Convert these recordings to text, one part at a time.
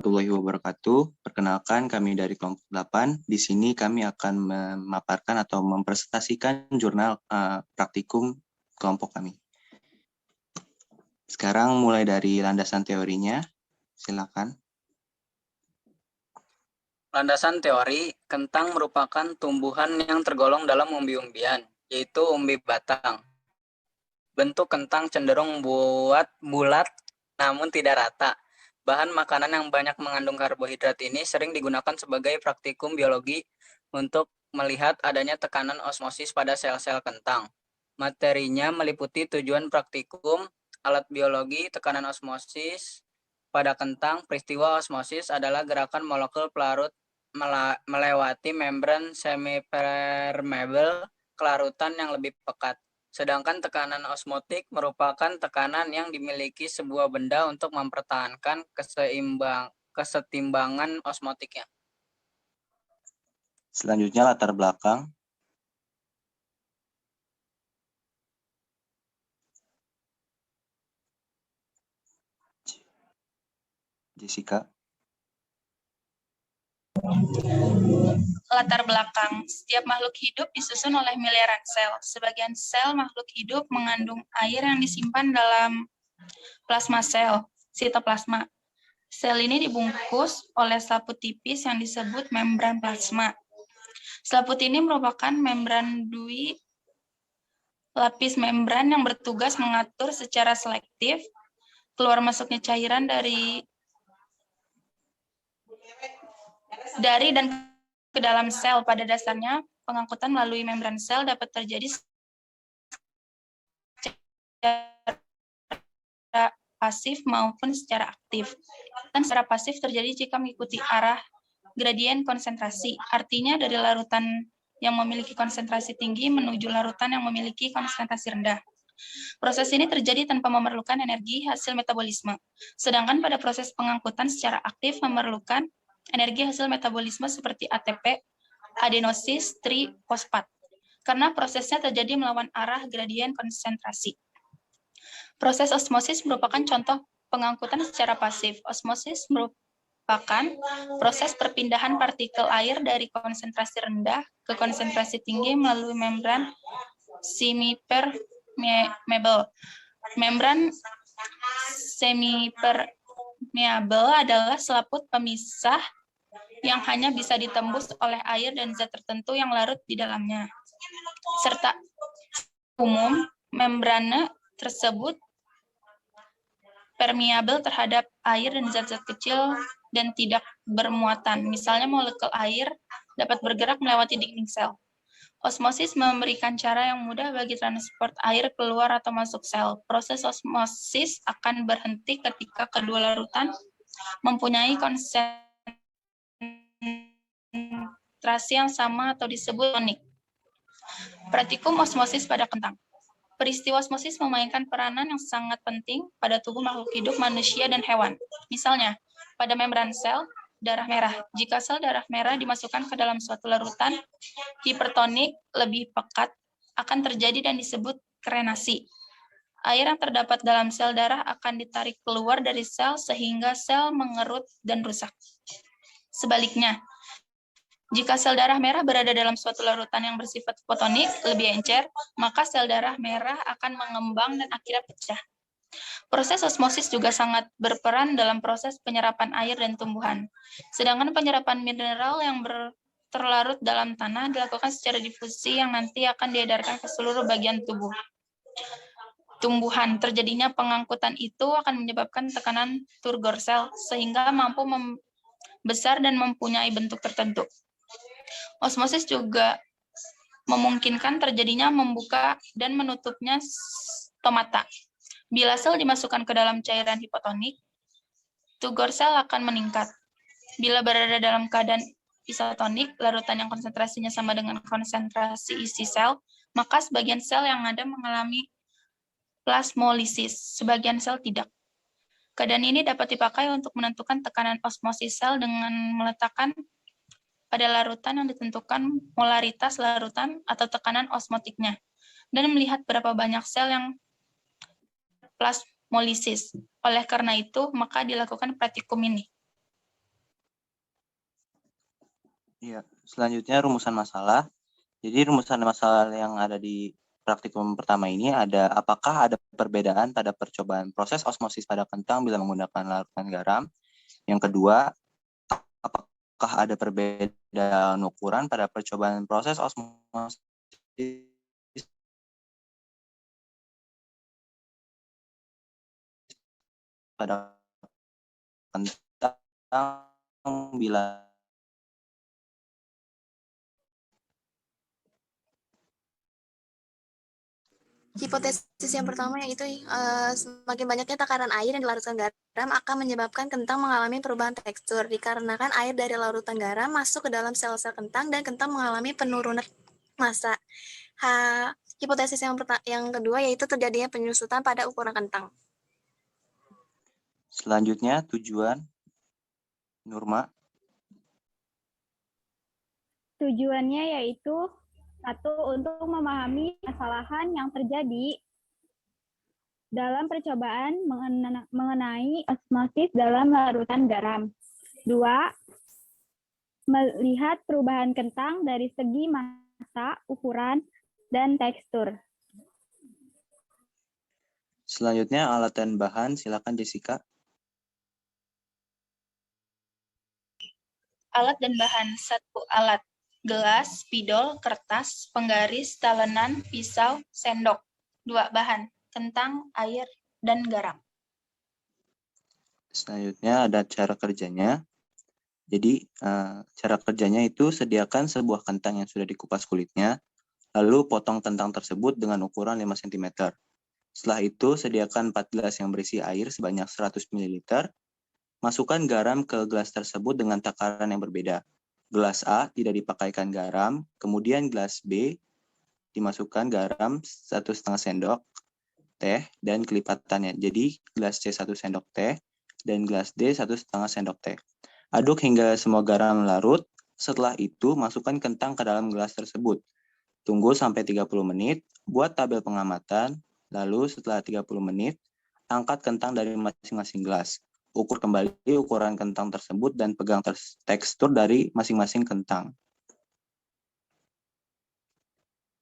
Warahmatullahi wabarakatuh. Perkenalkan, kami dari kelompok 8. Di sini kami akan memaparkan atau mempresentasikan jurnal praktikum kelompok kami. Sekarang mulai dari landasan teorinya. Silakan. Landasan teori, kentang merupakan tumbuhan yang tergolong dalam umbi-umbian, yaitu umbi batang. Bentuk kentang cenderung bulat namun tidak rata. Bahan makanan yang banyak mengandung karbohidrat ini sering digunakan sebagai praktikum biologi untuk melihat adanya tekanan osmosis pada sel-sel kentang. Materinya meliputi tujuan praktikum, alat biologi, tekanan osmosis pada kentang. Peristiwa osmosis adalah gerakan molekul pelarut melewati membran semipermeable ke larutan yang lebih pekat. Sedangkan tekanan osmotik merupakan tekanan yang dimiliki sebuah benda untuk mempertahankan kesetimbangan osmotiknya. Selanjutnya latar belakang. Jessica. Latar belakang, setiap makhluk hidup disusun oleh miliaran sel. Sebagian sel makhluk hidup mengandung air yang disimpan dalam plasma sel, sitoplasma. Sel ini dibungkus oleh selaput tipis yang disebut membran plasma. Selaput ini merupakan membran dui lapis membran yang bertugas mengatur secara selektif keluar masuknya cairan dari dan ke dalam sel. Pada dasarnya, pengangkutan melalui membran sel dapat terjadi secara pasif maupun secara aktif. Dan secara pasif terjadi jika mengikuti arah gradien konsentrasi. Artinya dari larutan yang memiliki konsentrasi tinggi menuju larutan yang memiliki konsentrasi rendah. Proses ini terjadi tanpa memerlukan energi hasil metabolisme. Sedangkan pada proses pengangkutan secara aktif memerlukan energi hasil metabolisme seperti ATP, adenosis trifosfat, karena prosesnya terjadi melawan arah gradien konsentrasi. Proses osmosis merupakan contoh pengangkutan secara pasif. Osmosis merupakan proses perpindahan partikel air dari konsentrasi rendah ke konsentrasi tinggi melalui membran semipermeable. Membran semipermeable adalah selaput pemisah yang hanya bisa ditembus oleh air dan zat tertentu yang larut di dalamnya. Serta umum, membrana tersebut permeabel terhadap air dan zat-zat kecil dan tidak bermuatan. Misalnya molekul air dapat bergerak melewati dinding sel. Osmosis memberikan cara yang mudah bagi transport air keluar atau masuk sel. Proses osmosis akan berhenti ketika kedua larutan mempunyai konsentrasi yang sama atau disebut tonik. Praktikum osmosis pada kentang. Peristiwa osmosis memainkan peranan yang sangat penting pada tubuh makhluk hidup manusia dan hewan. Misalnya, pada membran sel darah merah. Jika sel darah merah dimasukkan ke dalam suatu larutan hipertonik lebih pekat, akan terjadi dan disebut krenasi. Air yang terdapat dalam sel darah akan ditarik keluar dari sel sehingga sel mengerut dan rusak. Sebaliknya, jika sel darah merah berada dalam suatu larutan yang bersifat fotonik, lebih encer, maka sel darah merah akan mengembang dan akhirnya pecah. Proses osmosis juga sangat berperan dalam proses penyerapan air dan tumbuhan. Sedangkan penyerapan mineral yang terlarut dalam tanah dilakukan secara difusi yang nanti akan diedarkan ke seluruh bagian tubuh. Tumbuhan, terjadinya pengangkutan itu akan menyebabkan tekanan turgor sel, sehingga mampu membesar dan mempunyai bentuk tertentu. Osmosis juga memungkinkan terjadinya membuka dan menutupnya stomata. Bila sel dimasukkan ke dalam cairan hipotonik, turgor sel akan meningkat. Bila berada dalam keadaan isotonik, larutan yang konsentrasinya sama dengan konsentrasi isi sel, maka sebagian sel yang ada mengalami plasmolisis, sebagian sel tidak. Keadaan ini dapat dipakai untuk menentukan tekanan osmosis sel dengan meletakkan pada larutan yang ditentukan molaritas larutan atau tekanan osmotiknya, dan melihat berapa banyak sel yang plasmolisis. Oleh karena itu, maka dilakukan praktikum ini. Iya, selanjutnya rumusan masalah. Jadi rumusan masalah yang ada di praktikum pertama ini ada apakah ada perbedaan pada percobaan proses osmosis pada kentang bila menggunakan larutan garam. Yang kedua, apakah ada perbedaan ukuran pada percobaan proses osmosis pada kentang bila Hipotesis yang pertama yaitu semakin banyaknya takaran air yang dilarutkan garam akan menyebabkan kentang mengalami perubahan tekstur dikarenakan air dari larutan garam masuk ke dalam sel-sel kentang dan kentang mengalami penurunan massa. Hipotesis yang kedua yaitu terjadinya penyusutan pada ukuran kentang. Selanjutnya tujuan Nurma. Tujuannya yaitu satu, untuk memahami kesalahan yang terjadi dalam percobaan mengenai osmosis dalam larutan garam. Dua, melihat perubahan kentang dari segi massa, ukuran, dan tekstur. Selanjutnya alat dan bahan, silakan Jessica. Alat dan bahan. 1. Alat. Gelas, spidol, kertas, penggaris, talenan, pisau, sendok. 2. Bahan. Kentang, air, dan garam. Selanjutnya ada cara kerjanya. Jadi cara kerjanya itu sediakan sebuah kentang yang sudah dikupas kulitnya, lalu potong kentang tersebut dengan ukuran 5 cm. Setelah itu sediakan 4 gelas yang berisi air sebanyak 100 ml. Masukkan garam ke gelas tersebut dengan takaran yang berbeda. Gelas A tidak dipakaikan garam, kemudian gelas B dimasukkan garam 1,5 sendok teh dan kelipatannya. Jadi gelas C 1 sendok teh dan gelas D 1,5 sendok teh. Aduk hingga semua garam larut. Setelah itu masukkan kentang ke dalam gelas tersebut. Tunggu sampai 30 menit, buat tabel pengamatan. Lalu setelah 30 menit, angkat kentang dari masing-masing gelas. Ukur kembali ukuran kentang tersebut dan pegang tekstur dari masing-masing kentang.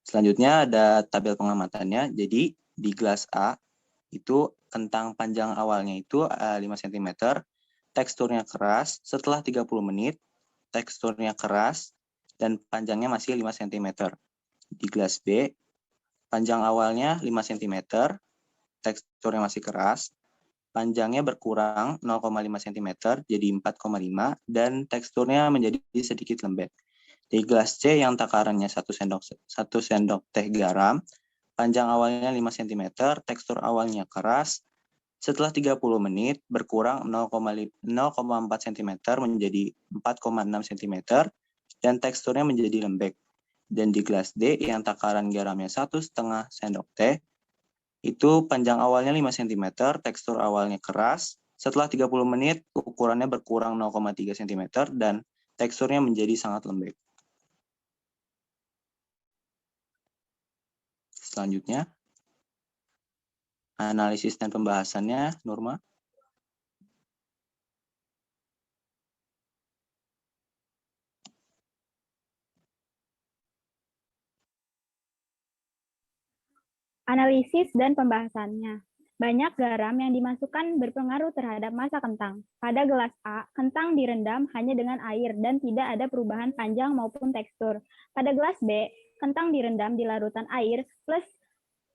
Selanjutnya ada tabel pengamatannya. Jadi di gelas A itu kentang panjang awalnya itu 5 cm, teksturnya keras. Setelah 30 menit, teksturnya keras dan panjangnya masih 5 cm. Di gelas B, panjang awalnya 5 cm, teksturnya masih keras. Panjangnya berkurang 0,5 cm jadi 4,5 dan teksturnya menjadi sedikit lembek. Di gelas C yang takarannya 1 sendok teh garam, panjang awalnya 5 cm, tekstur awalnya keras. Setelah 30 menit berkurang 0,4 cm menjadi 4,6 cm dan teksturnya menjadi lembek. Dan di gelas D yang takaran garamnya 1,5 sendok teh, itu panjang awalnya 5 cm, tekstur awalnya keras. Setelah 30 menit, ukurannya berkurang 0,3 cm dan teksturnya menjadi sangat lembek. Selanjutnya, analisis dan pembahasannya, Nurma. Analisis dan pembahasannya. Banyak garam yang dimasukkan berpengaruh terhadap massa kentang. Pada gelas A, kentang direndam hanya dengan air dan tidak ada perubahan panjang maupun tekstur. Pada gelas B, kentang direndam di larutan air plus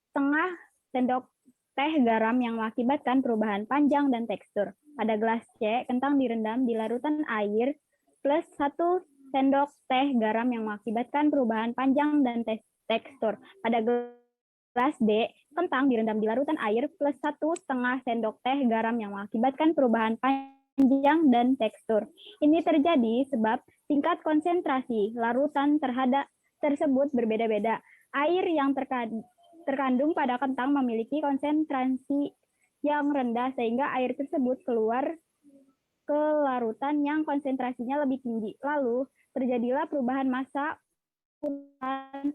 setengah sendok teh garam yang mengakibatkan perubahan panjang dan tekstur. Pada gelas C, kentang direndam di larutan air plus 1 sendok teh garam yang mengakibatkan perubahan panjang dan tekstur. Pada gelas D, kentang direndam di larutan air plus 1,5 sendok teh garam yang mengakibatkan perubahan panjang dan tekstur. Ini terjadi sebab tingkat konsentrasi larutan tersebut berbeda-beda. Air yang terkandung pada kentang memiliki konsentrasi yang rendah sehingga air tersebut keluar ke larutan yang konsentrasinya lebih tinggi. Lalu terjadilah perubahan massa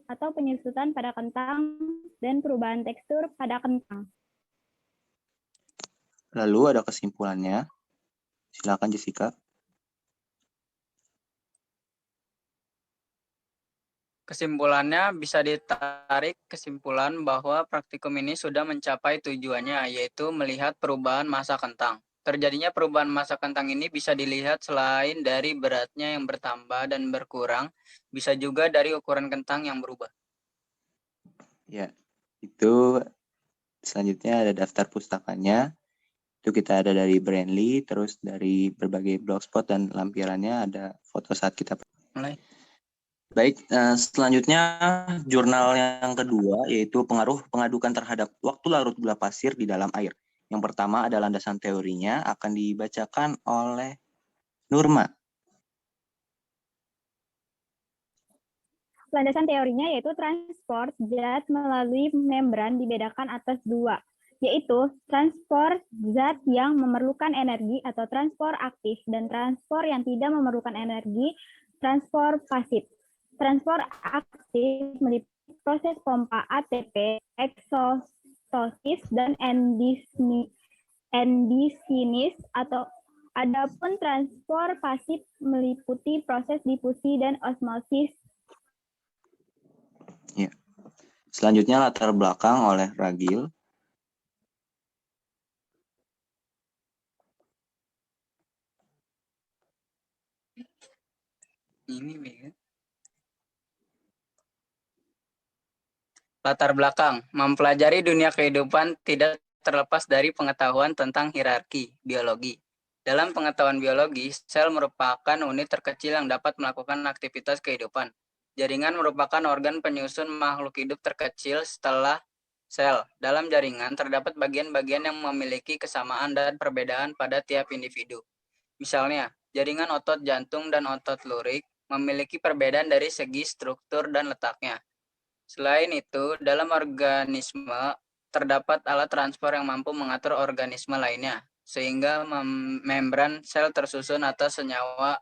atau penyusutan pada kentang dan perubahan tekstur pada kentang. Lalu ada kesimpulannya. Silakan Jessica. Kesimpulannya bisa ditarik kesimpulan bahwa praktikum ini sudah mencapai tujuannya, yaitu melihat perubahan massa kentang. Terjadinya perubahan massa kentang ini bisa dilihat selain dari beratnya yang bertambah dan berkurang, bisa juga dari ukuran kentang yang berubah. Ya, itu selanjutnya ada daftar pustakanya. Itu kita ada dari Brandly, terus dari berbagai blogspot dan lampirannya ada foto saat kita Mulai. Baik, selanjutnya jurnal yang kedua yaitu pengaruh pengadukan terhadap waktu larut gula pasir di dalam air. Yang pertama ada landasan teorinya akan dibacakan oleh Nurma. Landasan teorinya yaitu transport zat melalui membran dibedakan atas dua, yaitu transport zat yang memerlukan energi atau transport aktif dan transport yang tidak memerlukan energi, transport pasif. Transport aktif meliputi proses pompa ATP, eksostosis, dan endosinis atau adapun transport pasif meliputi proses difusi dan osmosis. Ya. Selanjutnya latar belakang oleh Ragil. Ini Mega. Latar belakang, mempelajari dunia kehidupan tidak terlepas dari pengetahuan tentang hierarki biologi. Dalam pengetahuan biologi, sel merupakan unit terkecil yang dapat melakukan aktivitas kehidupan. Jaringan merupakan organ penyusun makhluk hidup terkecil setelah sel. Dalam jaringan terdapat bagian-bagian yang memiliki kesamaan dan perbedaan pada tiap individu. Misalnya, jaringan otot jantung dan otot lurik memiliki perbedaan dari segi struktur dan letaknya. Selain itu, dalam organisme terdapat alat transport yang mampu mengatur organisme lainnya, sehingga membran sel tersusun atas senyawa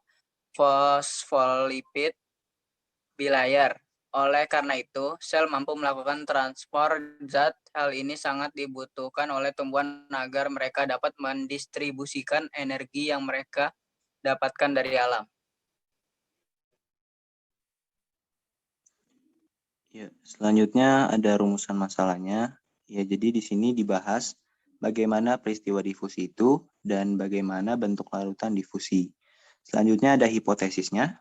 fosfolipid bilayar. Oleh karena itu, sel mampu melakukan transport zat. Hal ini sangat dibutuhkan oleh tumbuhan agar mereka dapat mendistribusikan energi yang mereka dapatkan dari alam. Ya, selanjutnya ada rumusan masalahnya. Ya, jadi di sini dibahas bagaimana peristiwa difusi itu dan bagaimana bentuk larutan difusi. Selanjutnya ada hipotesisnya.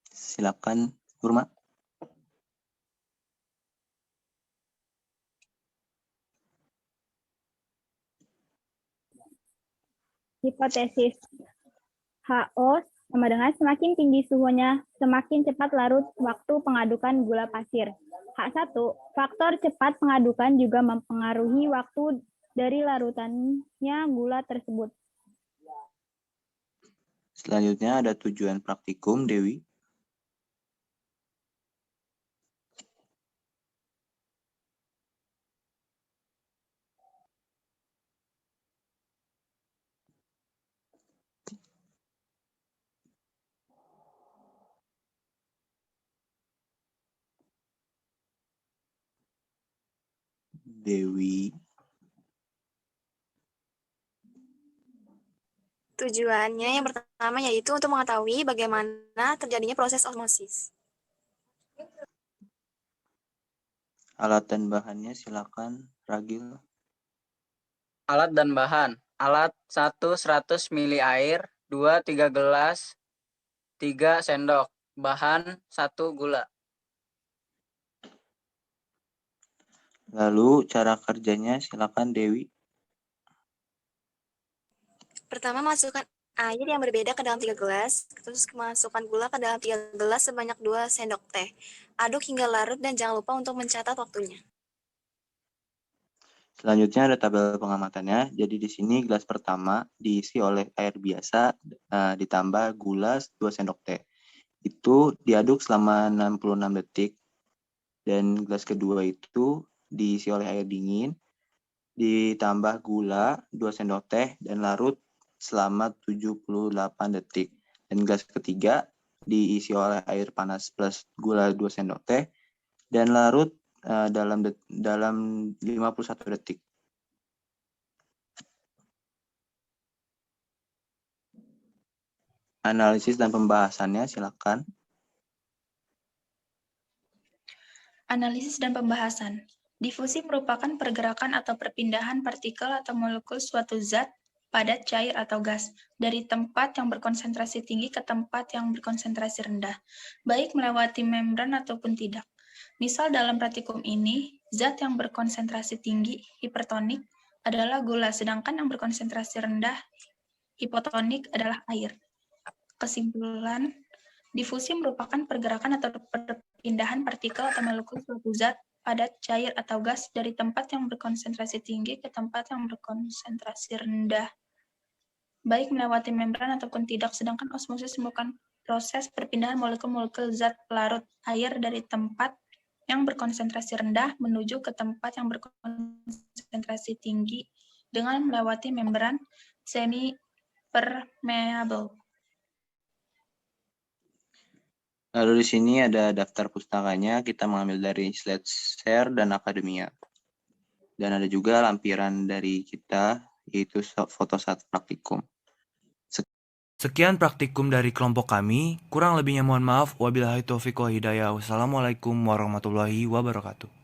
Silakan, Nurma. Hipotesis HO sama dengan semakin tinggi suhunya, semakin cepat larut waktu pengadukan gula pasir. H1, faktor cepat pengadukan juga mempengaruhi waktu dari larutannya gula tersebut. Selanjutnya ada tujuan praktikum, Dewi. Dewi. Tujuannya yang pertama yaitu untuk mengetahui bagaimana terjadinya proses osmosis. Alat dan bahannya silakan, Ragil. Alat dan bahan. Alat 1 100 ml air, 2 3 gelas, 3 sendok. Bahan 1 gula. Lalu cara kerjanya silakan, Dewi. Pertama, masukkan air yang berbeda ke dalam 3 gelas, terus masukkan gula ke dalam 3 gelas sebanyak 2 sendok teh. Aduk hingga larut dan jangan lupa untuk mencatat waktunya. Selanjutnya ada tabel pengamatannya. Jadi di sini gelas pertama diisi oleh air biasa ditambah gula 2 sendok teh. Itu diaduk selama 66 detik. Dan gelas kedua itu diisi oleh air dingin ditambah gula 2 sendok teh dan larut selama 78 detik. Dan gelas ketiga diisi oleh air panas plus gula 2 sendok teh dan larut dalam 51 detik. Analisis dan pembahasannya silakan. Analisis dan pembahasan. Difusi merupakan pergerakan atau perpindahan partikel atau molekul suatu zat, padat, cair, atau gas dari tempat yang berkonsentrasi tinggi ke tempat yang berkonsentrasi rendah, baik melewati membran ataupun tidak. Misal dalam praktikum ini, zat yang berkonsentrasi tinggi, hipertonik, adalah gula, sedangkan yang berkonsentrasi rendah, hipotonik, adalah air. Kesimpulan, difusi merupakan pergerakan atau perpindahan partikel atau molekul suatu zat, padat, cair, atau gas dari tempat yang berkonsentrasi tinggi ke tempat yang berkonsentrasi rendah, baik melewati membran ataupun tidak, sedangkan osmosis merupakan proses perpindahan molekul-molekul zat pelarut air dari tempat yang berkonsentrasi rendah menuju ke tempat yang berkonsentrasi tinggi dengan melewati membran semi-permeable. Lalu di sini ada daftar pustakanya, kita mengambil dari SlideShare dan Akademia. Dan ada juga lampiran dari kita, yaitu foto saat praktikum. Sekian praktikum dari kelompok kami, kurang lebihnya mohon maaf. Wabillahi taufiq wal hidayah. Wassalamualaikum warahmatullahi wabarakatuh.